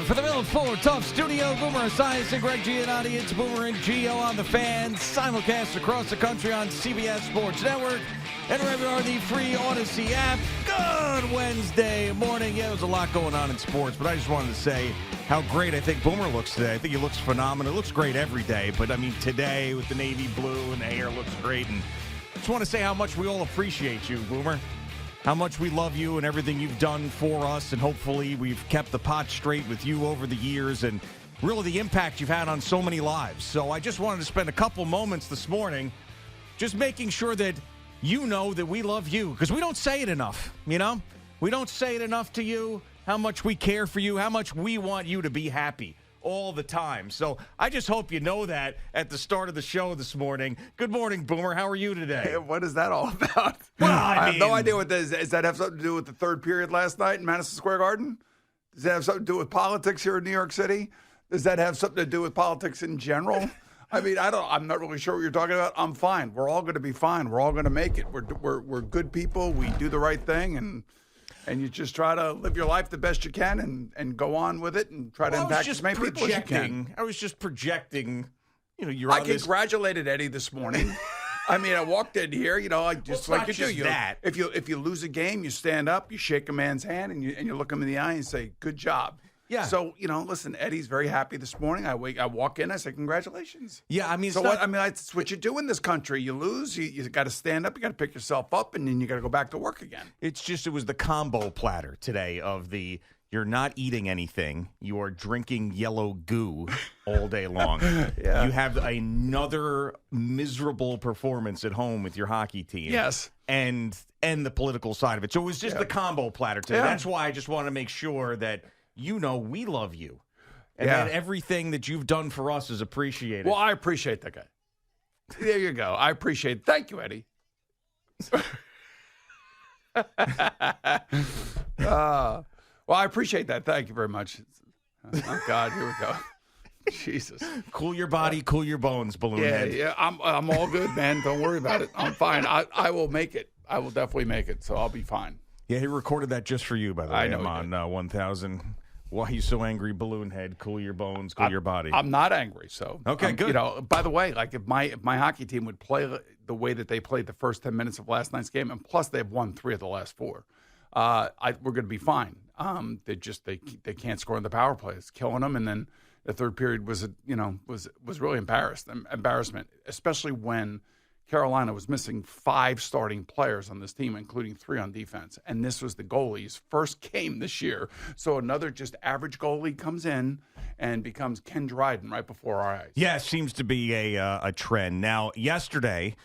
for the Mill Fuller Tough Studio. Boomer Esiason and Greg Giannotti. It's Boomer and Gio on the Fan. Simulcast across the country on CBS Sports Network. And wherever you are, the free Odyssey app. Good Wednesday morning. Yeah, there's a lot going on in sports, but I just wanted to say how great I think Boomer looks today. I think he looks phenomenal. It looks great every day, but I mean today with the navy blue and the hair looks great. And I just want to say how much we all appreciate you, Boomer. How much we love you and everything you've done for us, and hopefully we've kept the pot straight with you over the years and really the impact you've had on so many lives. So I just wanted to spend a couple moments this morning just making sure that you know that we love you, because we don't say it enough, you know? We don't say it enough to you, how much we care for you, how much we want you to be happy all the time. So I just hope you know that at the start of the show this morning. Good morning, Boomer. How are you today? Hey, what is that all about? Well, I have no idea what that is. Does that have something to do with the third period last night in Madison Square Garden? Does that have something to do with politics here in New York City? Does that have something to do with politics in general? I mean, I'm not really sure what you're talking about. I'm fine. We're all going to be fine. We're all going to make it. We're good people. We do the right thing, and you just try to live your life the best you can and go on with it and try to impact as many people as you can. I was just projecting. You know, I congratulated Eddie this morning. I mean, I walked in here, you know, like just like you do. If you lose a game, you stand up, you shake a man's hand, and you look him in the eye and say, "Good job." Yeah. So, you know, listen, Eddie's very happy this morning. I walk in, I say, congratulations. Yeah, I mean, that's what you do in this country. You lose, you got to stand up, you got to pick yourself up, and then you got to go back to work again. It was the combo platter today of you're not eating anything, you are drinking yellow goo all day long. Yeah. You have another miserable performance at home with your hockey team. Yes. And the political side of it. So it was just the combo platter today. Yeah. That's why I just want to make sure that you know we love you, and that everything that you've done for us is appreciated. Well, I appreciate that guy. There you go. I appreciate it. Thank you, Eddie. Well, I appreciate that. Thank you very much. Oh, God, here we go. Jesus. Cool your body, cool your bones, balloon head. Yeah, I'm all good, man. Don't worry about it. I'm fine. I will make it. I will definitely make it, so I'll be fine. Yeah, he recorded that just for you, by the way. I know. I'm on 1,000. Why are you so angry, balloon head? Cool your bones, cool your body. I'm not angry, so. Okay, good. You know, by the way, like if my hockey team would play the way that they played the first 10 minutes of last night's game, and plus they've won 3 of the last 4, we're going to be fine. They can't score in the power play. It's killing them, and then the third period was really embarrassment, especially when Carolina was missing 5 starting players on this team, including 3 on defense. And this was the goalie's first game this year. So another just average goalie comes in and becomes Ken Dryden right before our eyes. Yeah, it seems to be a trend. Now, yesterday,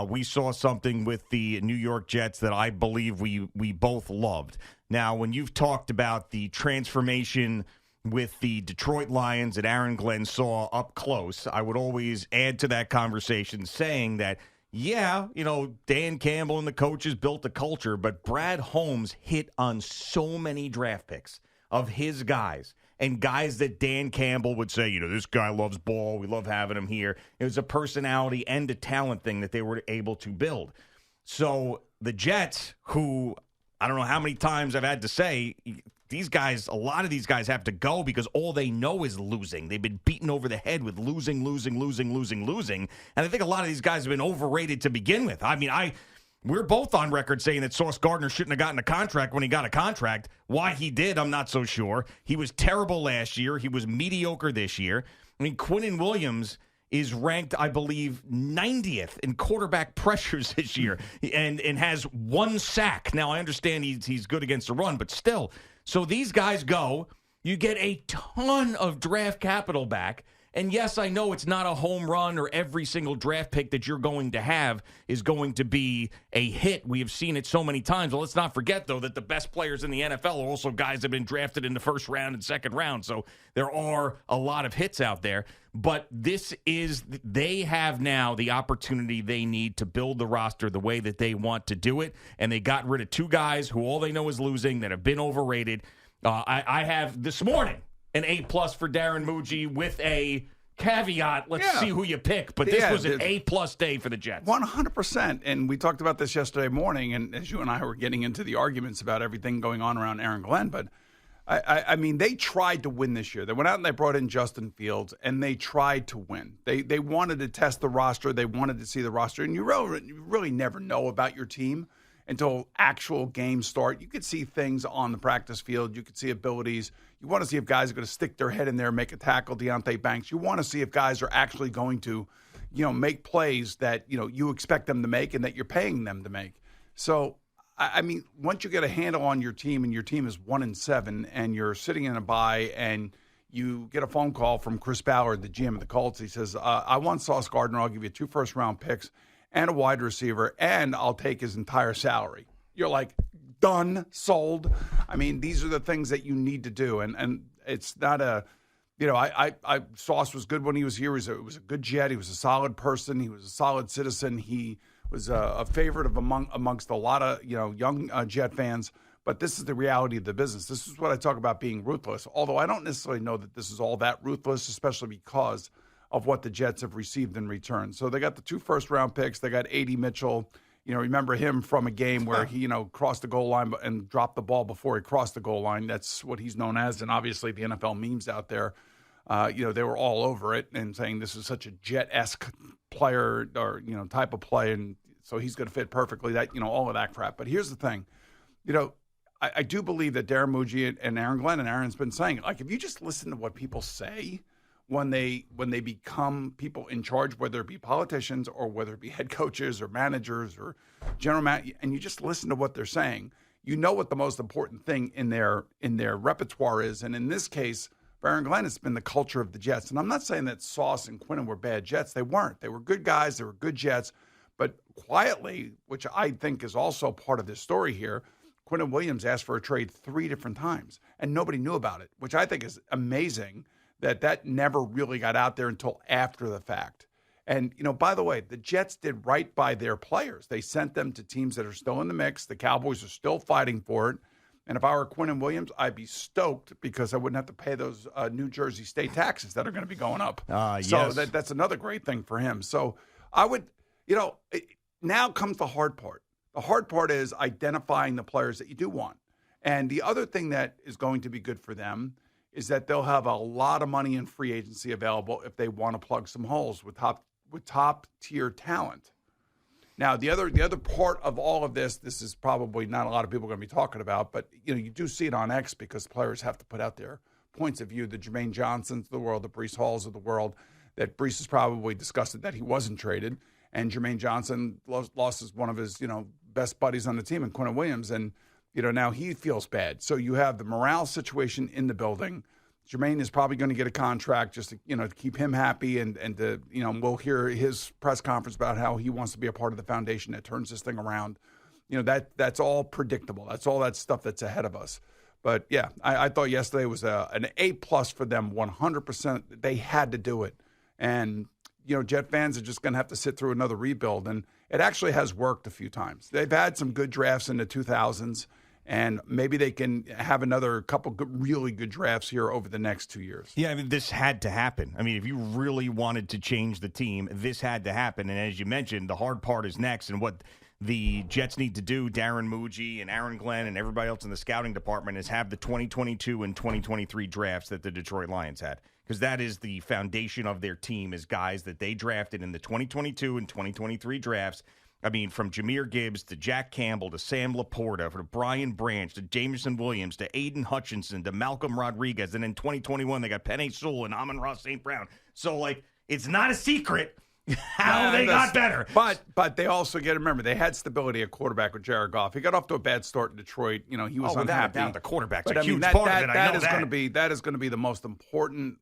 we saw something with the New York Jets that I believe we both loved. Now, when you've talked about the transformation with the Detroit Lions that Aaron Glenn saw up close, I would always add to that conversation saying that, yeah, you know, Dan Campbell and the coaches built a culture, but Brad Holmes hit on so many draft picks of his guys and guys that Dan Campbell would say, you know, this guy loves ball. We love having him here. It was a personality and a talent thing that they were able to build. So the Jets, who I don't know how many times I've had to say, a lot of these guys have to go because all they know is losing. They've been beaten over the head with losing. And I think a lot of these guys have been overrated to begin with. I mean, we're both on record saying that Sauce Gardner shouldn't have gotten a contract when he got a contract. Why he did, I'm not so sure. He was terrible last year. He was mediocre this year. I mean, Quinnen Williams is ranked, I believe, 90th in quarterback pressures this year and has 1 sack. Now, I understand he's good against the run, but still. So these guys go, you get a ton of draft capital back. And yes, I know it's not a home run or every single draft pick that you're going to have is going to be a hit. We have seen it so many times. Well, let's not forget, though, that the best players in the NFL are also guys that have been drafted in the first round and second round. So there are a lot of hits out there. But they have now the opportunity they need to build the roster the way that they want to do it. And they got rid of 2 guys who all they know is losing that have been overrated. I have this morning an A+ for Darren Muji with a caveat. Let's see who you pick. But this was an A+ day for the Jets. 100%. And we talked about this yesterday morning, and as you and I were getting into the arguments about everything going on around Aaron Glenn. But I mean, they tried to win this year. They went out and they brought in Justin Fields, and they tried to win. They wanted to test the roster. They wanted to see the roster. And you really never know about your team until actual games start. You could see things on the practice field. You could see abilities. You want to see if guys are going to stick their head in there and make a tackle, Deonte Banks. You want to see if guys are actually going to, make plays that, you expect them to make and that you're paying them to make. So, I mean, once you get a handle on your team and your team is 1-7 and you're sitting in a bye and you get a phone call from Chris Ballard, the GM of the Colts. He says, I want Sauce Gardner. I'll give you 2 first-round picks and a wide receiver, and I'll take his entire salary. You're like, done, sold. I mean, these are the things that you need to do. And it's not a, Sauce was good when he was here. He was a good Jet. He was a solid person. He was a solid citizen. He was a favorite amongst a lot of young Jet fans. But this is the reality of the business. This is what I talk about being ruthless. Although I don't necessarily know that this is all that ruthless, especially because of what the Jets have received in return. So they got the 2 first-round picks. They got A.D. Mitchell. Remember him from a game where he crossed the goal line and dropped the ball before he crossed the goal line. That's what he's known as. And obviously the NFL memes out there, they were all over it and saying this is such a Jet-esque player or, type of play. And so he's going to fit perfectly, that, all of that crap. But here's the thing, I do believe that Darren Muji and Aaron Glenn, and Aaron's been saying, like, if you just listen to what people say when they become people in charge, whether it be politicians or whether it be head coaches or managers or general manager, and you just listen to what they're saying, what the most important thing in their repertoire is. And in this case, for Aaron Glenn, it's been the culture of the Jets. And I'm not saying that Sauce and Quinnen were bad Jets. They weren't. They were good guys. They were good Jets. But quietly, which I think is also part of this story here, Quinnen Williams asked for a trade 3 different times, and nobody knew about it, which I think is amazing that never really got out there until after the fact. And, by the way, the Jets did right by their players. They sent them to teams that are still in the mix. The Cowboys are still fighting for it. And if I were Quinnen Williams, I'd be stoked because I wouldn't have to pay those New Jersey state taxes that are going to be going up. So yes. That's another great thing for him. So I would, now comes the hard part. The hard part is identifying the players that you do want. And the other thing that is going to be good for them is that they'll have a lot of money in free agency available if they want to plug some holes with top tier talent. Now, the other part of all of this is probably not a lot of people are going to be talking about, but you do see it on X because players have to put out their points of view. The Jermaine Johnsons of the world, the Breece Halls of the world, that Breece is probably disgusted that he wasn't traded, and Jermaine Johnson lost one of his best buddies on the team, in Quinnen Williams, and now he feels bad. So you have the morale situation in the building. Jermaine is probably going to get a contract just to keep him happy, and to we'll hear his press conference about how he wants to be a part of the foundation that turns this thing around. That's all predictable. That's all that stuff that's ahead of us. But yeah, I thought yesterday was an A+ for them, 100%. They had to do it, and Jet fans are just going to have to sit through another rebuild, and it actually has worked a few times. They've had some good drafts in the 2000s. And maybe they can have another couple really good drafts here over the next 2 years. Yeah, I mean, this had to happen. I mean, if you really wanted to change the team, this had to happen. And as you mentioned, the hard part is next. And what the Jets need to do, Darren Muji and Aaron Glenn and everybody else in the scouting department, is have the 2022 and 2023 drafts that the Detroit Lions had. Because that is the foundation of their team, is guys that they drafted in the 2022 and 2023 drafts. I mean, from Jahmyr Gibbs to Jack Campbell to Sam Laporta to Brian Branch to Jameson Williams to Aiden Hutchinson to Malcolm Rodriguez. And in 2021, they got Penei Sewell and Amon-Ra St. Brown. So, it's not a secret how they got better. But they also got to remember, they had stability at quarterback with Jared Goff. He got off to a bad start in Detroit. He was unhappy. Without the quarterback's a huge part of it. That is going to be the most important,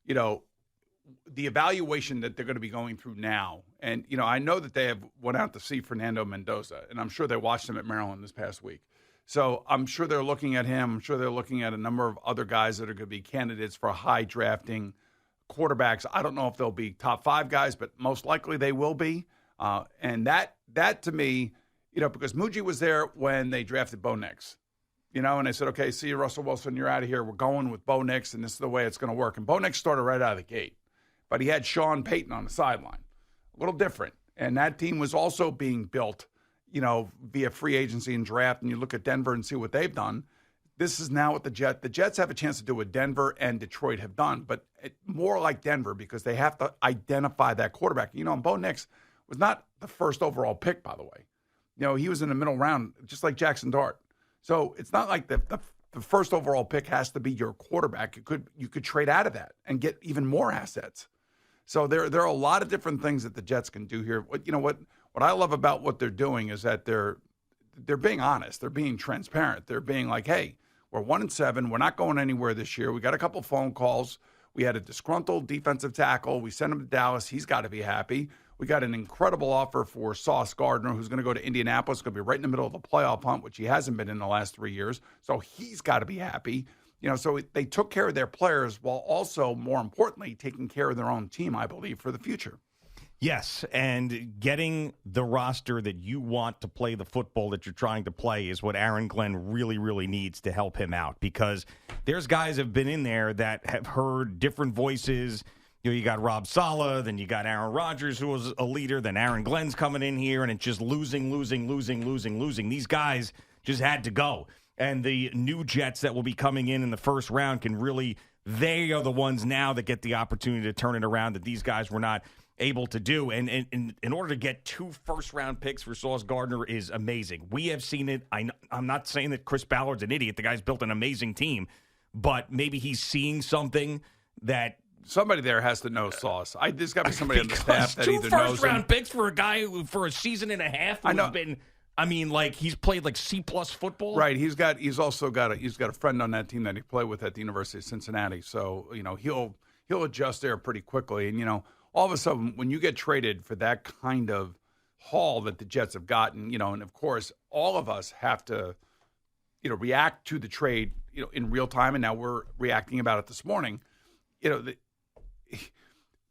the evaluation that they're going to be going through now. And, I know that they have went out to see Fernando Mendoza, and I'm sure they watched him at Maryland this past week. So I'm sure they're looking at him. I'm sure they're looking at a number of other guys that are going to be candidates for high drafting quarterbacks. I don't know if they'll be top 5 guys, but most likely they will be. And that to me, because Muji was there when they drafted Bo Nix. And they said, okay, see you, Russell Wilson, you're out of here. We're going with Bo Nix, and this is the way it's going to work. And Bo Nix started right out of the gate. But he had Sean Payton on the sideline. A little different. And that team was also being built, via free agency and draft. And you look at Denver and see what they've done. this is now what the Jets have a chance to do what Denver and Detroit have done, but more like Denver because they have to identify that quarterback. And Bo Nix was not the first overall pick, by the way. He was in the middle round, just like Jackson Dart. So it's not like the first overall pick has to be your quarterback. You could trade out of that and get even more assets. So there are a lot of different things that the Jets can do here. What I love about what they're doing is that they're being honest. They're being transparent. They're being like, hey, we're 1-7. We're not going anywhere this year. We got a couple phone calls. We had a disgruntled defensive tackle. We sent him to Dallas. He's got to be happy. We got an incredible offer for Sauce Gardner, who's going to go to Indianapolis, going to be right in the middle of the playoff hunt, which he hasn't been in the last 3 years. So he's got to be happy. So they took care of their players while also, more importantly, taking care of their own team, I believe, for the future. Yes, and getting the roster that you want to play the football that you're trying to play is what Aaron Glenn really, really needs to help him out, because there's guys have been in there that have heard different voices. You got Rob Saleh, then you got Aaron Rodgers, who was a leader, then Aaron Glenn's coming in here, and it's just losing. These guys just had to go. And the new Jets that will be coming in the first round they are the ones now that get the opportunity to turn it around that these guys were not able to do. And in order to get 2 first-round picks for Sauce Gardner is amazing. We have seen it. I'm not saying that Chris Ballard's an idiot. The guy's built an amazing team. But maybe he's seeing something that somebody there has to know Sauce. There's got to be somebody on the staff that either knows him. 2 first-round picks for a guy who, for a season and a half, who's been he's played like C-plus football. Right. He's also got a friend on that team that he played with at the University of Cincinnati. So, he'll adjust there pretty quickly. And, all of a sudden, when you get traded for that kind of haul that the Jets have gotten, and of course, all of us have to, react to the trade, in real time. And now we're reacting about it this morning.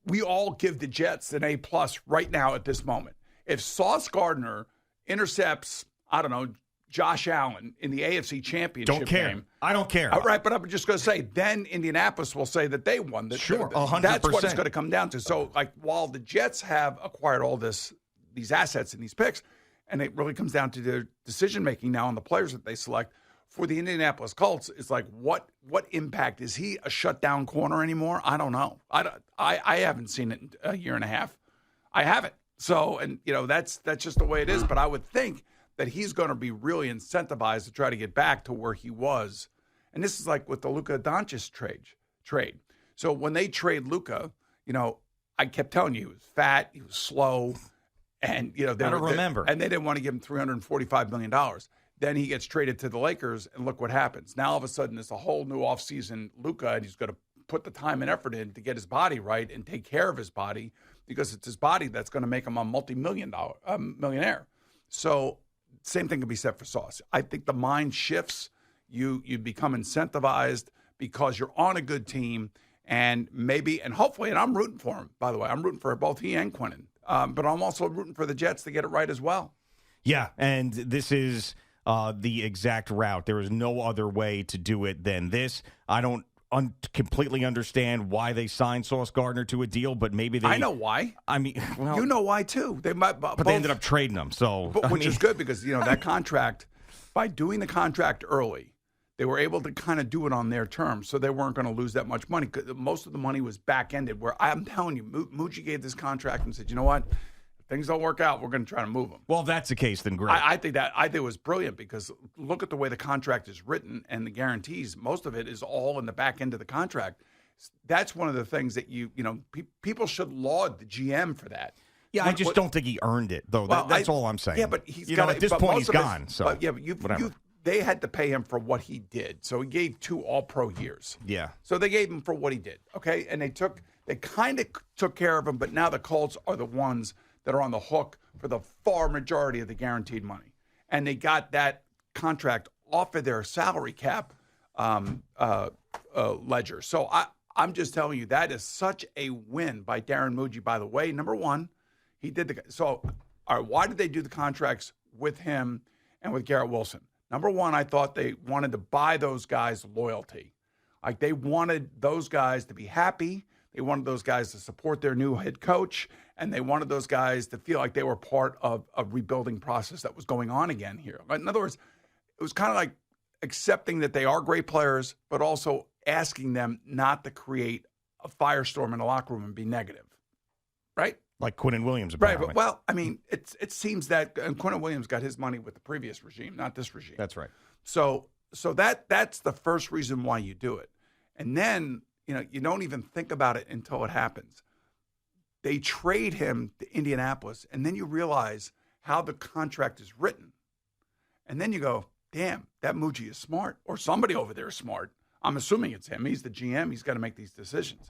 We all give the Jets an A+ right now at this moment. If Sauce Gardner intercepts, Josh Allen in the AFC Championship game. I don't care. Right, but I'm just going to say, then Indianapolis will say that they won. Sure, 100%. That's what it's going to come down to. So, while the Jets have acquired all these assets and these picks, and it really comes down to their decision-making now on the players that they select, for the Indianapolis Colts, it's like, what impact? Is he a shutdown corner anymore? I don't know. I haven't seen it in a year and a half. I haven't. So, and, that's just the way it is. But I would think that he's going to be really incentivized to try to get back to where he was. And this is like with the Luka Doncic trade. So when they trade Luka, I kept telling you he was fat, he was slow, and I don't remember. And they didn't want to give him $345 million. Then he gets traded to the Lakers, and look what happens. Now all of a sudden it's a whole new offseason Luka, and he's going to put the time and effort in to get his body right and take care of his body, because it's his body that's going to make him a millionaire. So same thing can be said for Sauce. I think the mind shifts. You become incentivized because you're on a good team, and hopefully, and I'm rooting for him, by the way. I'm rooting for both he and Quinnen. But I'm also rooting for the Jets to get it right as well. Yeah, and this is the exact route. There is no other way to do it than this. I don't completely understand why they signed Sauce Gardner to a deal, but maybe they... I know why. Well, you know why, too. They might, but they ended up trading him, so... Which is good, because, that contract, by doing the contract early, they were able to kind of do it on their terms, so they weren't going to lose that much money. Most of the money was back-ended, where I'm telling you, Moochie gave this contract and said, you know what? Things don't work out, we're going to try to move them. Well, if that's the case, then great. I think it was brilliant, because look at the way the contract is written and the guarantees. Most of it is all in the back end of the contract. That's one of the things that people should laud the GM for that. Yeah, I just don't think he earned it, though. That's all I'm saying. Yeah, but he's got at this point he's gone. They had to pay him for what he did, so he gave 2 All-Pro years. Yeah. So they gave him for what he did. Okay, and they kind of took care of him, but now the Colts are the ones that are on the hook for the far majority of the guaranteed money. And they got that contract off of their salary cap ledger. So I'm just telling you, that is such a win by Darren Muji. By the way, number one, he did all right, why did they do the contracts with him and with Garrett Wilson? Number one, I thought they wanted to buy those guys loyalty. Like, they wanted those guys to be happy. They wanted those guys to support their new head coach, and they wanted those guys to feel like they were part of a rebuilding process that was going on again here. In other words, it was kind of like accepting that they are great players, but also asking them not to create a firestorm in the locker room and be negative, right? Like Quinnen Williams, Right. apparently. But, well, I mean, it seems that Quinnen Williams got his money with the previous regime, not this regime. That's right. So that's the first reason why you do it. And then, you don't even think about it until it happens. They trade him to Indianapolis, and then you realize how the contract is written. And then you go, damn, that Muji is smart, or somebody over there is smart. I'm assuming it's him. He's the GM. He's got to make these decisions.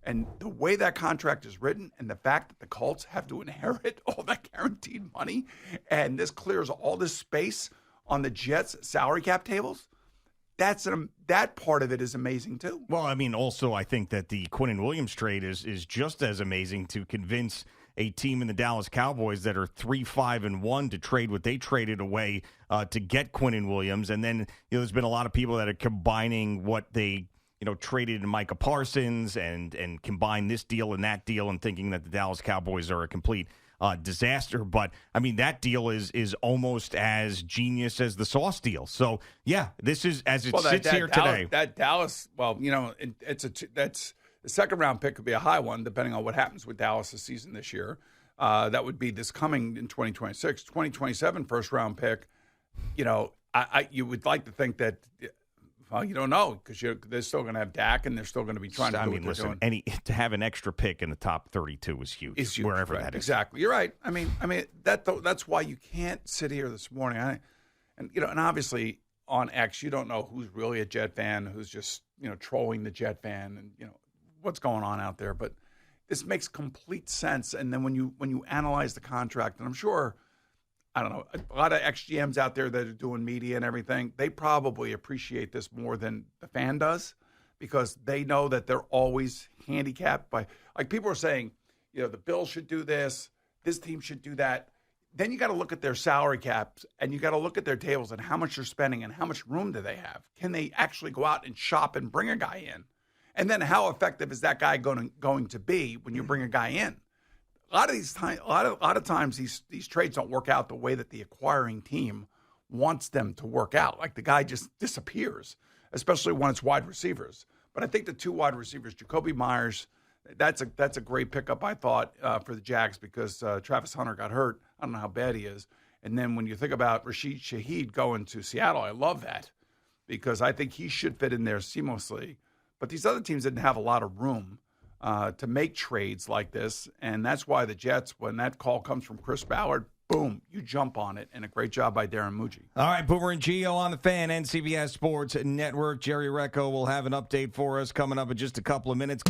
And the way that contract is written and the fact that the Colts have to inherit all that guaranteed money, and this clears all this space on the Jets' salary cap tables, that part of it is amazing too. Well, I mean, also, I think that the Quinnen Williams trade is just as amazing to convince a team in the Dallas Cowboys that are 3-5-1 to trade what they traded away to get Quinnen Williams. And then there's been a lot of people that are combining what they traded in Micah Parsons and combine this deal and that deal and thinking that the Dallas Cowboys are a complete disaster. But, I mean, that deal is almost as genius as the Sauce deal. So, yeah, this is, as it sits here today. That Dallas, that's the second-round pick could be a high one, depending on what happens with Dallas this season this year. That would be this coming in 2026. 2027 first-round pick, you would like to think that, well, you don't know because they're still going to have Dak and they're still going to be trying to do what they're doing. To have an extra pick in the top 32 is huge. It's huge, wherever right, that is. Exactly. You're right. I mean that's why you can't sit here this morning. And obviously on X, you don't know who's really a Jet fan, who's just trolling the Jet fan, and what's going on out there. But this makes complete sense. And then when you analyze the contract, and I'm sure, I don't know, a lot of ex-GMs out there that are doing media and everything, they probably appreciate this more than the fan does because they know that they're always handicapped by, like people are saying, the Bills should do this team should do that. Then you got to look at their salary caps and you got to look at their tables and how much they're spending and how much room do they have. Can they actually go out and shop and bring a guy in? And then how effective is that guy going to be when you bring a guy in? A lot of times these trades don't work out the way that the acquiring team wants them to work out. Like the guy just disappears, especially when it's wide receivers. But I think the two wide receivers, Jacoby Myers, that's a great pickup, I thought, for the Jags because Travis Hunter got hurt. I don't know how bad he is. And then when you think about Rashid Shaheed going to Seattle, I love that because I think he should fit in there seamlessly. But these other teams didn't have a lot of room to make trades like this. And that's why the Jets, when that call comes from Chris Ballard, boom, you jump on it. And a great job by Darren Muji. All right, Boomer and Gio on the Fan, NCBS Sports Network. Jerry Recco will have an update for us coming up in just a couple of minutes.